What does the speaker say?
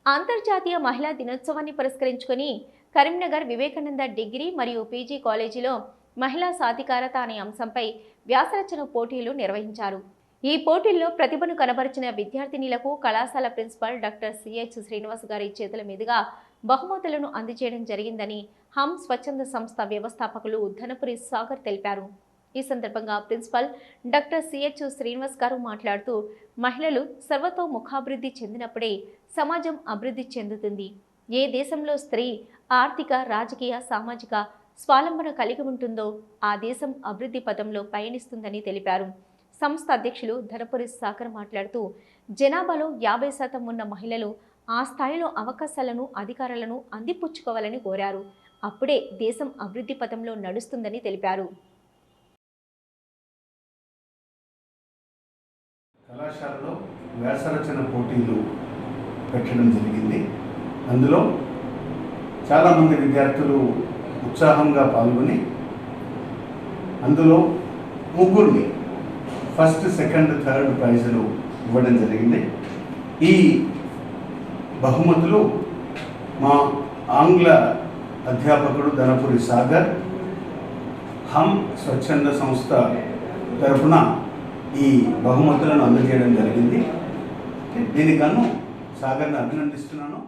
అంతర్జాతీయ మహిళా దినోత్సవాన్ని పురస్కరించుకొని కరీంనగర్ వివేకానంద డిగ్రీ మరియు పీజీ కాలేజీలో మహిళా సాధికారత అనే అంశంపై వ్యాసరచన పోటీలు నిర్వహించారు. ఈ పోటీల్లో ప్రతిభను కనబరిచిన విద్యార్థినిలకు కళాశాల ప్రిన్సిపల్ డాక్టర్ సిహెచ్ శ్రీనివాస్ గారి చేతుల మీదుగా బహుమతులను అందజేయడం జరిగిందని హమ్ స్వచ్ఛంద సంస్థ వ్యవస్థాపకులు ధనపురి సాగర్ తెలిపారు. ఈ సందర్భంగా ప్రిన్సిపల్ డాక్టర్ సిహెచ్ శ్రీనివాస్ గారు మాట్లాడుతూ, మహిళలు సర్వతోముఖాభివృద్ధి చెందినప్పుడే సమాజం అభివృద్ధి చెందుతుంది. ఏ దేశంలో స్త్రీ ఆర్థిక, రాజకీయ, సామాజిక స్వావలంబన కలిగి ఉంటుందో ఆ దేశం అభివృద్ధి పథంలో పయనిస్తుందని తెలిపారు. సంస్థ అధ్యక్షులు ధనపురి సాగర్ మాట్లాడుతూ, జనాభాలో 50% ఉన్న మహిళలు ఆ స్థాయిలో అవకాశాలను, అధికారాలను అందిపుచ్చుకోవాలని కోరారు. అప్పుడే దేశం అభివృద్ధి పథంలో నడుస్తుందని తెలిపారు. కళాశాలలో వ్యాసరచన పోటీలు పెట్టడం జరిగింది. అందులో చాలామంది విద్యార్థులు ఉత్సాహంగా పాల్గొని అందులో ముగ్గురిని ఫస్ట్, సెకండ్, థర్డ్ ప్రైజులు ఇవ్వడం జరిగింది. ఈ బహుమతులు మా ఆంగ్ల అధ్యాపకుడు ధనపురి సాగర్ హమ్ స్వచ్ఛంద సంస్థ తరఫున ఈ బహుమతులను అందజేయడం జరిగింది. దీనికను సాగర్ని అభినందిస్తున్నాను.